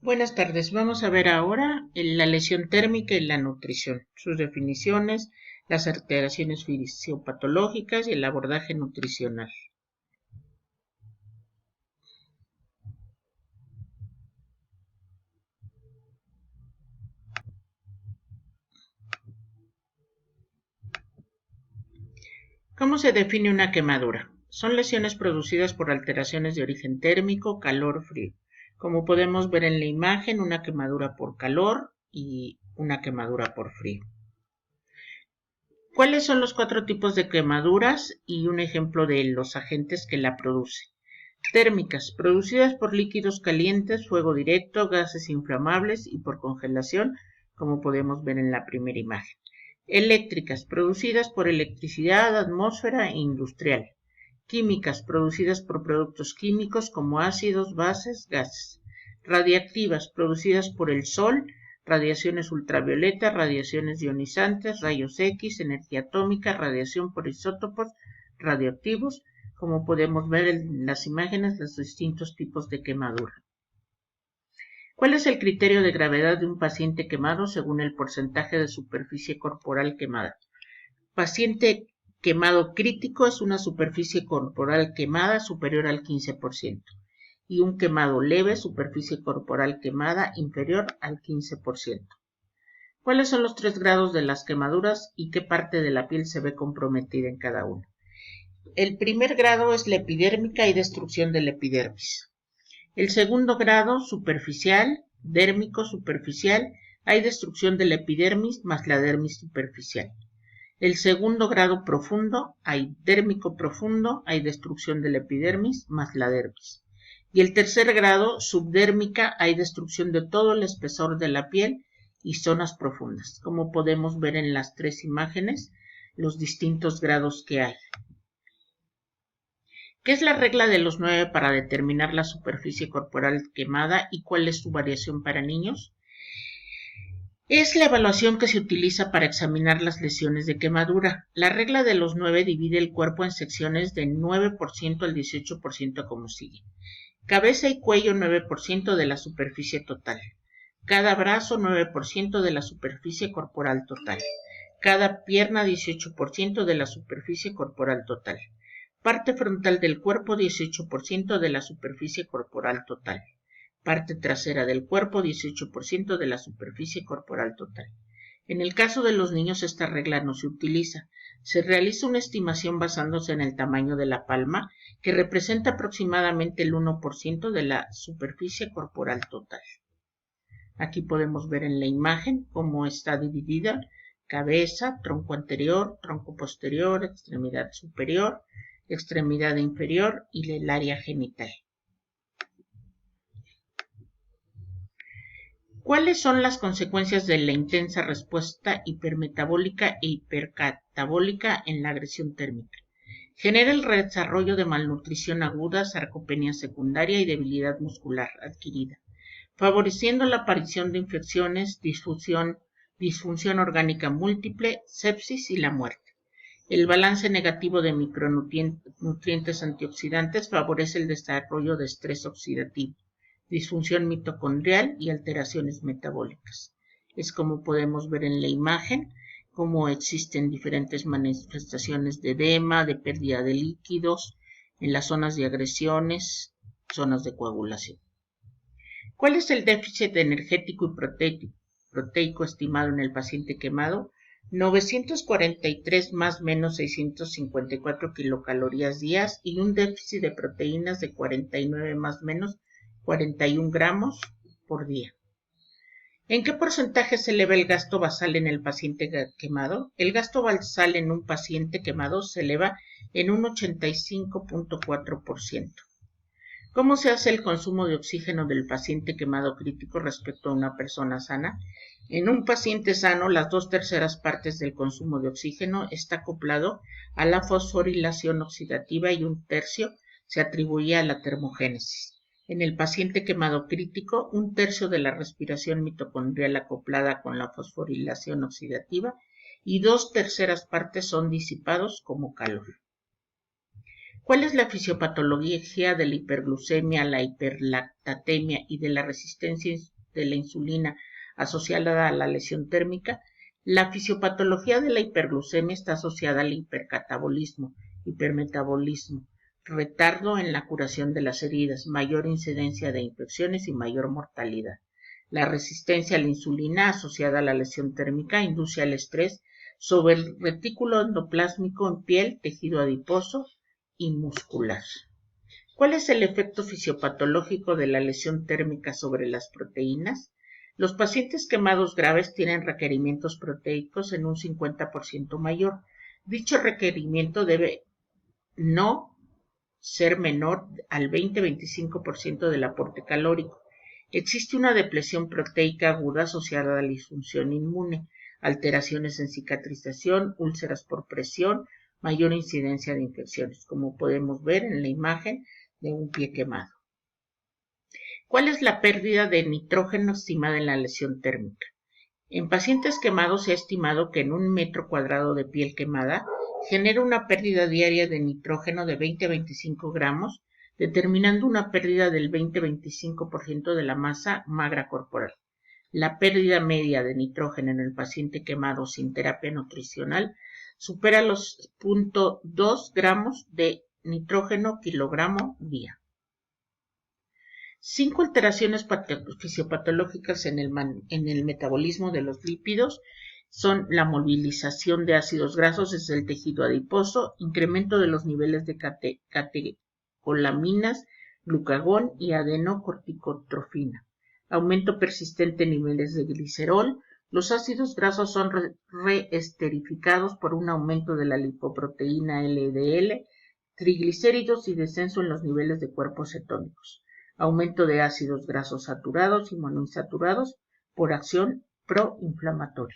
Buenas tardes, vamos a ver ahora la lesión térmica y la nutrición, sus definiciones, las alteraciones fisiopatológicas y el abordaje nutricional. ¿Cómo se define una quemadura? Son lesiones producidas por alteraciones de origen térmico, calor, frío. Como podemos ver en la imagen, una quemadura por calor y una quemadura por frío. ¿Cuáles son los 4 tipos de quemaduras y un ejemplo de los agentes que la producen? Térmicas, producidas por líquidos calientes, fuego directo, gases inflamables y por congelación, como podemos ver en la primera imagen. Eléctricas, producidas por electricidad, atmósfera e industrial. Químicas, producidas por productos químicos como ácidos, bases, gases. Radiactivas, producidas por el sol, radiaciones ultravioletas, radiaciones ionizantes, rayos X, energía atómica, radiación por isótopos radioactivos, como podemos ver en las imágenes, los distintos tipos de quemadura. ¿Cuál es el criterio de gravedad de un paciente quemado según el porcentaje de superficie corporal quemada? Paciente quemado crítico es una superficie corporal quemada superior al 15% y un quemado leve, superficie corporal quemada inferior al 15%. ¿Cuáles son los 3 grados de las quemaduras y qué parte de la piel se ve comprometida en cada uno? El primer grado es la epidérmica y destrucción de la epidermis. El segundo grado, superficial, dérmico superficial, hay destrucción de la epidermis más la dermis superficial. El segundo grado profundo, hay dérmico profundo, hay destrucción de la epidermis más la dermis. Y el tercer grado, subdérmica, hay destrucción de todo el espesor de la piel y zonas profundas, como podemos ver en las 3 imágenes, los distintos grados que hay. ¿Qué es la regla de los 9 para determinar la superficie corporal quemada y cuál es su variación para niños? Es la evaluación que se utiliza para examinar las lesiones de quemadura. La regla de los 9 divide el cuerpo en secciones del 9% al 18% como sigue. Cabeza y cuello 9% de la superficie total. Cada brazo 9% de la superficie corporal total. Cada pierna 18% de la superficie corporal total. Parte frontal del cuerpo 18% de la superficie corporal total. Parte trasera del cuerpo 18% de la superficie corporal total. En el caso de los niños esta regla no se utiliza. Se realiza una estimación basándose en el tamaño de la palma, que representa aproximadamente el 1% de la superficie corporal total. Aquí podemos ver en la imagen cómo está dividida: cabeza, tronco anterior, tronco posterior, extremidad superior, extremidad inferior y el área genital. ¿Cuáles son las consecuencias de la intensa respuesta hipermetabólica e hipercatabólica en la agresión térmica? Genera el desarrollo de malnutrición aguda, sarcopenia secundaria y debilidad muscular adquirida, favoreciendo la aparición de infecciones, disfunción orgánica múltiple, sepsis y la muerte. El balance negativo de micronutrientes antioxidantes favorece el desarrollo de estrés oxidativo, disfunción mitocondrial y alteraciones metabólicas. Es como podemos ver en la imagen cómo existen diferentes manifestaciones de edema, de pérdida de líquidos en las zonas de agresiones, zonas de coagulación. ¿Cuál es el déficit energético y proteico estimado en el paciente quemado? 943 más menos 654 kilocalorías días y un déficit de proteínas de 49 más menos 41 gramos por día. ¿En qué porcentaje se eleva el gasto basal en el paciente quemado? El gasto basal en un paciente quemado se eleva en un 85.4%. ¿Cómo se hace el consumo de oxígeno del paciente quemado crítico respecto a una persona sana? En un paciente sano, las 2/3 partes del consumo de oxígeno está acoplado a la fosforilación oxidativa y 1/3 se atribuye a la termogénesis. En el paciente quemado crítico, 1/3 de la respiración mitocondrial acoplada con la fosforilación oxidativa y 2/3 partes son disipados como calor. ¿Cuál es la fisiopatología de la hiperglucemia, la hiperlactatemia y de la resistencia de la insulina asociada a la lesión térmica? La fisiopatología de la hiperglucemia está asociada al hipercatabolismo, hipermetabolismo, retardo en la curación de las heridas, mayor incidencia de infecciones y mayor mortalidad. La resistencia a la insulina asociada a la lesión térmica induce al estrés sobre el retículo endoplásmico en piel, tejido adiposo y muscular. ¿Cuál es el efecto fisiopatológico de la lesión térmica sobre las proteínas? Los pacientes quemados graves tienen requerimientos proteicos en un 50% mayor. Dicho requerimiento debe no ser menor al 20-25% del aporte calórico. Existe una depresión proteica aguda asociada a la disfunción inmune, alteraciones en cicatrización, úlceras por presión, mayor incidencia de infecciones, como podemos ver en la imagen de un pie quemado. ¿Cuál es la pérdida de nitrógeno estimada en la lesión térmica? En pacientes quemados se ha estimado que en 1 metro cuadrado de piel quemada genera una pérdida diaria de nitrógeno de 20 a 25 gramos, determinando una pérdida del 20-25% de la masa magra corporal. La pérdida media de nitrógeno en el paciente quemado sin terapia nutricional supera los 0.2 gramos de nitrógeno kilogramo día. 5 alteraciones fisiopatológicas en el metabolismo de los lípidos son la movilización de ácidos grasos desde el tejido adiposo, incremento de los niveles de catecolaminas, glucagón y adenocorticotrofina, aumento persistente en niveles de glicerol. Los ácidos grasos son reesterificados por un aumento de la lipoproteína LDL, triglicéridos y descenso en los niveles de cuerpos cetónicos. Aumento de ácidos grasos saturados y monoinsaturados por acción proinflamatoria.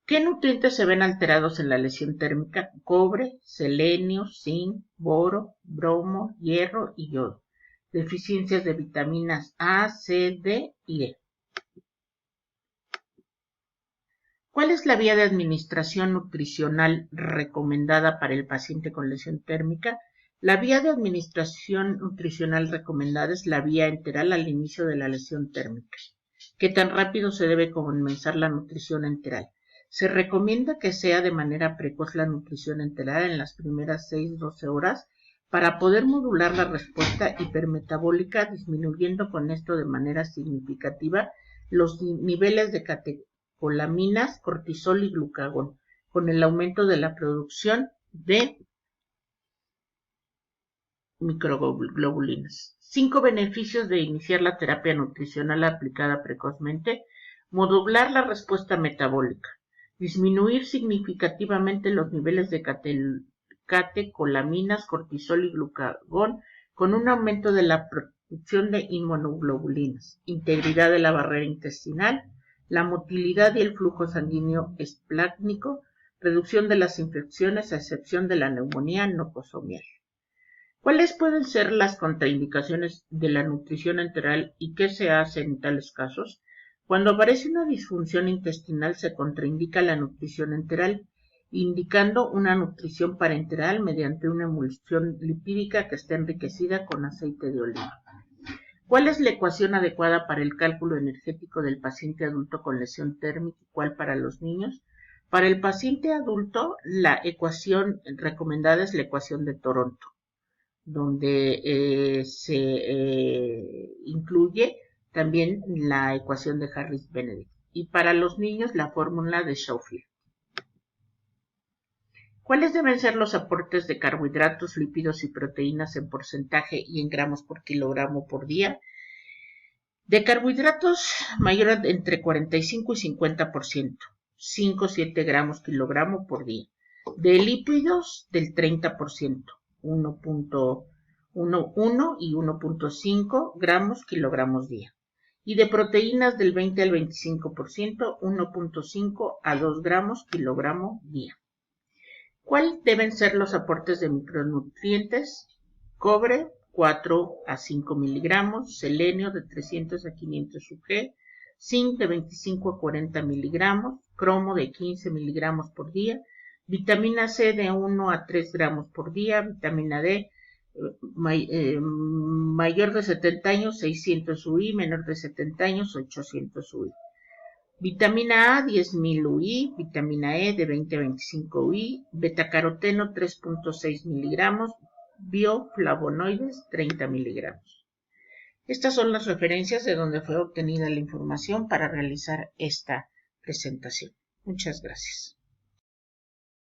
¿Qué nutrientes se ven alterados en la lesión térmica? Cobre, selenio, zinc, boro, bromo, hierro y yodo. Deficiencias de vitaminas A, C, D y E. ¿Cuál es la vía de administración nutricional recomendada para el paciente con lesión térmica? La vía de administración nutricional recomendada es la vía enteral al inicio de la lesión térmica. ¿Qué tan rápido se debe comenzar la nutrición enteral? Se recomienda que sea de manera precoz la nutrición enteral en las primeras 6-12 horas para poder modular la respuesta hipermetabólica, disminuyendo con esto de manera significativa los niveles de catecolaminas, cortisol y glucagón, con el aumento de la producción de microglobulinas. 5 beneficios de iniciar la terapia nutricional aplicada precozmente: modular la respuesta metabólica, disminuir significativamente los niveles de catecolaminas, cortisol y glucagón con un aumento de la producción de inmunoglobulinas, integridad de la barrera intestinal, la motilidad y el flujo sanguíneo esplácnico, reducción de las infecciones a excepción de la neumonía nosocomial. ¿Cuáles pueden ser las contraindicaciones de la nutrición enteral y qué se hace en tales casos? Cuando aparece una disfunción intestinal se contraindica la nutrición enteral, indicando una nutrición parenteral mediante una emulsión lipídica que esté enriquecida con aceite de oliva. ¿Cuál es la ecuación adecuada para el cálculo energético del paciente adulto con lesión térmica y cuál para los niños? Para el paciente adulto, la ecuación recomendada es la ecuación de Toronto, donde se incluye también la ecuación de Harris-Benedict. Y para los niños, la fórmula de Schofield. ¿Cuáles deben ser los aportes de carbohidratos, lípidos y proteínas en porcentaje y en gramos por kilogramo por día? De carbohidratos, mayor entre 45 y 50%, 5-7 gramos kilogramo por día. De lípidos, del 30%. 1.1 y 1.5 gramos kilogramos día. Y de proteínas del 20 al 25%, 1.5 a 2 gramos kilogramo día. ¿Cuáles deben ser los aportes de micronutrientes? Cobre, 4 a 5 miligramos, selenio de 300 a 500 UG, zinc de 25 a 40 miligramos, cromo de 15 miligramos por día Vitamina C de 1 a 3 gramos por día. Vitamina D mayor de 70 años 600 UI, menor de 70 años 800 UI. Vitamina A 10.000 UI, vitamina E de 20 a 25 UI, betacaroteno 3.6 miligramos, bioflavonoides 30 miligramos. Estas son las referencias de donde fue obtenida la información para realizar esta presentación. Muchas gracias.